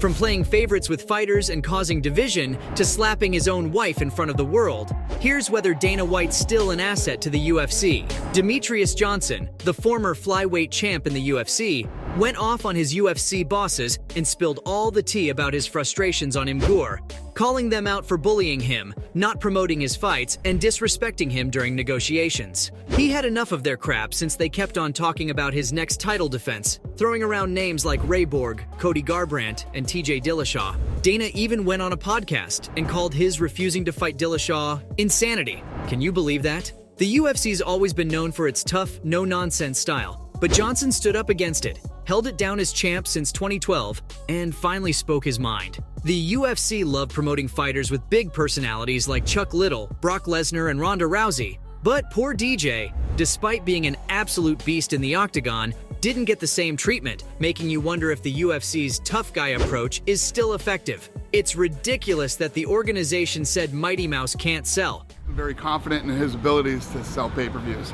From playing favorites with fighters and causing division to slapping his own wife in front of the world, here's whether Dana White's still an asset to the UFC. Demetrius Johnson, the former flyweight champ in the UFC, went off on his UFC bosses and spilled all the tea about his frustrations on Imgur, calling them out for bullying him, not promoting his fights, and disrespecting him during negotiations. He had enough of their crap since they kept on talking about his next title defense, throwing around names like Ray Borg, Cody Garbrandt, and TJ Dillashaw. Dana even went on a podcast and called his refusing to fight Dillashaw insanity. Can you believe that? The UFC's always been known for its tough, no-nonsense style, but Johnson stood up against it, held it down as champ since 2012, and finally spoke his mind. The UFC loved promoting fighters with big personalities like Chuck Liddell, Brock Lesnar, and Ronda Rousey. But poor DJ, despite being an absolute beast in the octagon, didn't get the same treatment, making you wonder if the UFC's tough guy approach is still effective. It's ridiculous that the organization said Mighty Mouse can't sell. I'm very confident in his abilities to sell pay-per-views.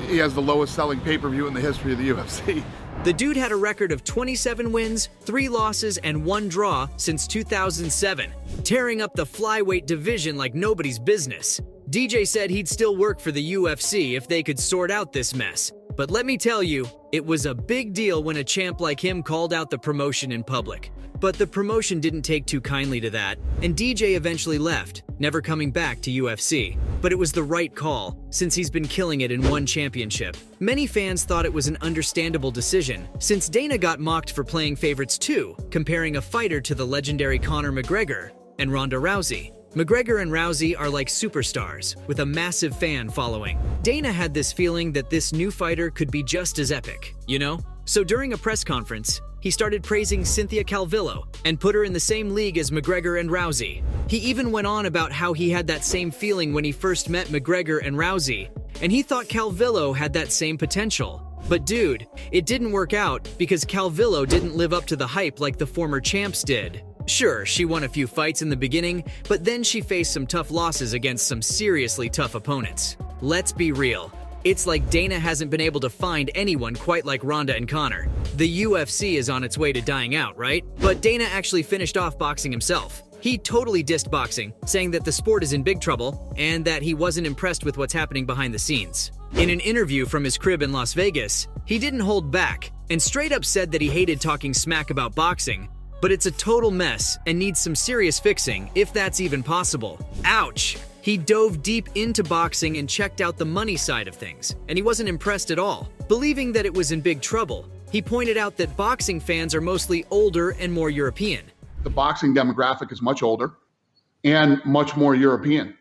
He has the lowest selling pay-per-view in the history of the UFC. The dude had a record of 27 wins, 3 losses, and 1 draw since 2007, tearing up the flyweight division like nobody's business. DJ said he'd still work for the UFC if they could sort out this mess. But let me tell you, it was a big deal when a champ like him called out the promotion in public. But the promotion didn't take too kindly to that, and DJ eventually left, never coming back to UFC. But it was the right call, since he's been killing it in one championship. Many fans thought it was an understandable decision, since Dana got mocked for playing favorites too, comparing a fighter to the legendary Conor McGregor and Ronda Rousey. McGregor and Rousey are like superstars, with a massive fan following. Dana had this feeling that this new fighter could be just as epic, you know? So during a press conference, he started praising Cynthia Calvillo and put her in the same league as McGregor and Rousey. He even went on about how he had that same feeling when he first met McGregor and Rousey, and he thought Calvillo had that same potential. But dude, it didn't work out because Calvillo didn't live up to the hype like the former champs did. Sure, she won a few fights in the beginning, but then she faced some tough losses against some seriously tough opponents. Let's be real. It's like Dana hasn't been able to find anyone quite like Ronda and Conor. The UFC is on its way to dying out, right? But Dana actually finished off boxing himself. He totally dissed boxing, saying that the sport is in big trouble and that he wasn't impressed with what's happening behind the scenes. In an interview from his crib in Las Vegas, he didn't hold back and straight up said that he hated talking smack about boxing, but it's a total mess and needs some serious fixing, if that's even possible. Ouch! He dove deep into boxing and checked out the money side of things, and he wasn't impressed at all. Believing that it was in big trouble, he pointed out that boxing fans are mostly older and more European. The boxing demographic is much older and much more European.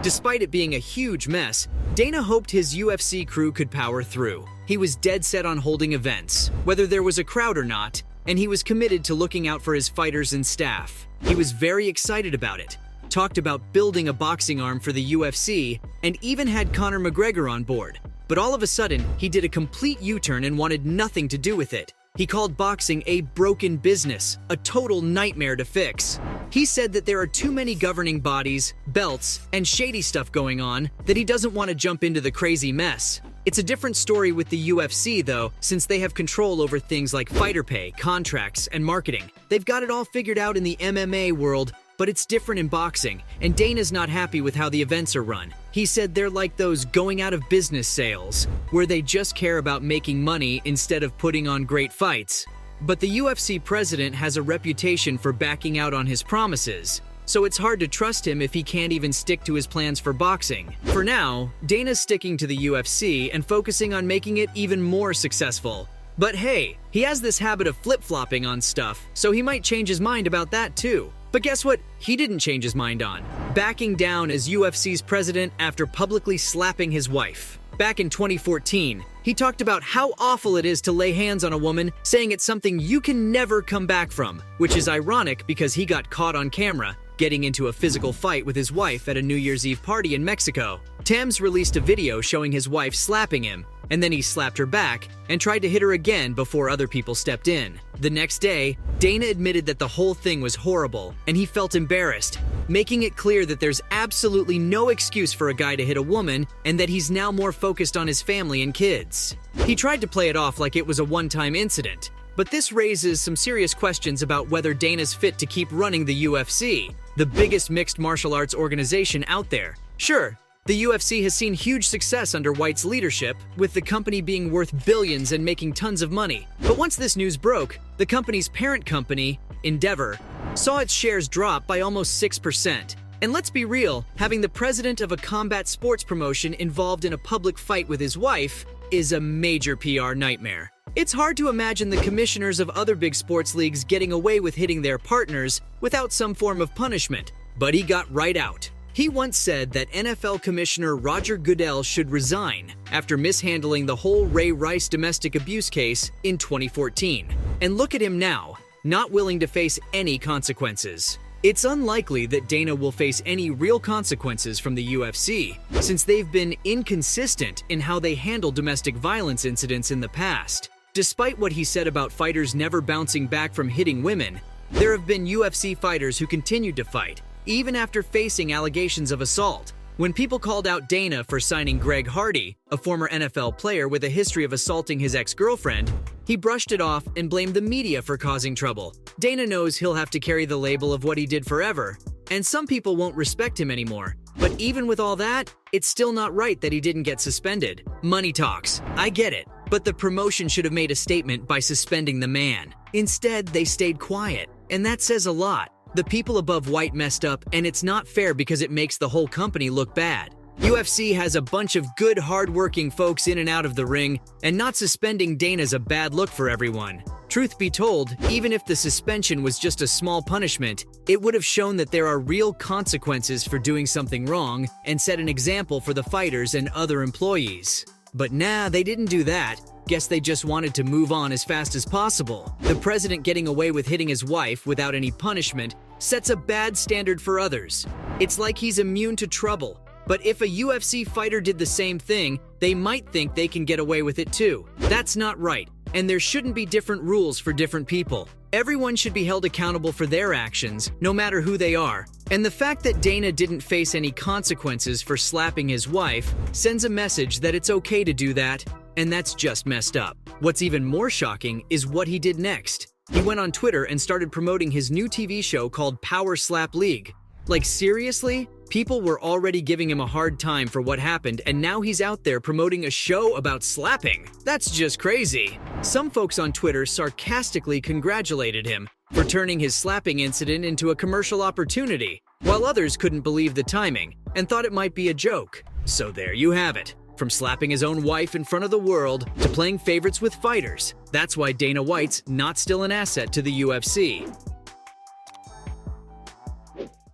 Despite it being a huge mess, Dana hoped his UFC crew could power through. He was dead set on holding events, whether there was a crowd or not, and he was committed to looking out for his fighters and staff. He was very excited about it, talked about building a boxing arm for the UFC, and even had Conor McGregor on board. But all of a sudden, he did a complete U-turn and wanted nothing to do with it. He called boxing a broken business, a total nightmare to fix. He said that there are too many governing bodies, belts, and shady stuff going on that he doesn't want to jump into the crazy mess. It's a different story with the UFC though, since they have control over things like fighter pay, contracts, and marketing. They've got it all figured out in the MMA world, but it's different in boxing, and Dana's not happy with how the events are run. He said they're like those going out of business sales, where they just care about making money instead of putting on great fights. But the UFC president has a reputation for backing out on his promises, so it's hard to trust him if he can't even stick to his plans for boxing. For now, Dana's sticking to the UFC and focusing on making it even more successful. But hey, he has this habit of flip-flopping on stuff, so he might change his mind about that too. But guess what? He didn't change his mind on backing down as UFC's president after publicly slapping his wife. Back in 2014, he talked about how awful it is to lay hands on a woman, saying it's something you can never come back from, which is ironic because he got caught on camera getting into a physical fight with his wife at a New Year's Eve party in Mexico. Thames released a video showing his wife slapping him, and then he slapped her back and tried to hit her again before other people stepped in. The next day, Dana admitted that the whole thing was horrible, and he felt embarrassed, making it clear that there's absolutely no excuse for a guy to hit a woman and that he's now more focused on his family and kids. He tried to play it off like it was a one-time incident, But this raises some serious questions about whether Dana's fit to keep running the UFC, the biggest mixed martial arts organization out there. Sure, the UFC has seen huge success under White's leadership, with the company being worth billions and making tons of money. But once this news broke, the company's parent company, Endeavor, saw its shares drop by almost 6%. And let's be real, having the president of a combat sports promotion involved in a public fight with his wife is a major PR nightmare. It's hard to imagine the commissioners of other big sports leagues getting away with hitting their partners without some form of punishment, but he got right out. He once said that NFL Commissioner Roger Goodell should resign after mishandling the whole Ray Rice domestic abuse case in 2014. And look at him now, not willing to face any consequences. It's unlikely that Dana will face any real consequences from the UFC, since they've been inconsistent in how they handle domestic violence incidents in the past. Despite what he said about fighters never bouncing back from hitting women, there have been UFC fighters who continued to fight, even after facing allegations of assault. When people called out Dana for signing Greg Hardy, a former NFL player with a history of assaulting his ex-girlfriend, he brushed it off and blamed the media for causing trouble. Dana knows he'll have to carry the label of what he did forever, and some people won't respect him anymore. But even with all that, it's still not right that he didn't get suspended. Money talks, I get it, but the promotion should have made a statement by suspending the man. Instead, they stayed quiet, and that says a lot. The people above White messed up, and it's not fair because it makes the whole company look bad. UFC has a bunch of good, hard-working folks in and out of the ring, and not suspending Dana's a bad look for everyone. Truth be told, even if the suspension was just a small punishment, it would have shown that there are real consequences for doing something wrong and set an example for the fighters and other employees. But nah, they didn't do that. Guess they just wanted to move on as fast as possible. The president getting away with hitting his wife without any punishment sets a bad standard for others. It's like he's immune to trouble. But if a UFC fighter did the same thing, they might think they can get away with it too. That's not right, and there shouldn't be different rules for different people. Everyone should be held accountable for their actions, no matter who they are. And the fact that Dana didn't face any consequences for slapping his wife sends a message that it's okay to do that, and that's just messed up. What's even more shocking is what he did next. He went on Twitter and started promoting his new TV show called Power Slap League. Like seriously? People were already giving him a hard time for what happened, and now he's out there promoting a show about slapping. That's just crazy. Some folks on Twitter sarcastically congratulated him for turning his slapping incident into a commercial opportunity, while others couldn't believe the timing and thought it might be a joke. So there you have it. From slapping his own wife in front of the world to playing favorites with fighters. That's why Dana White's not still an asset to the UFC.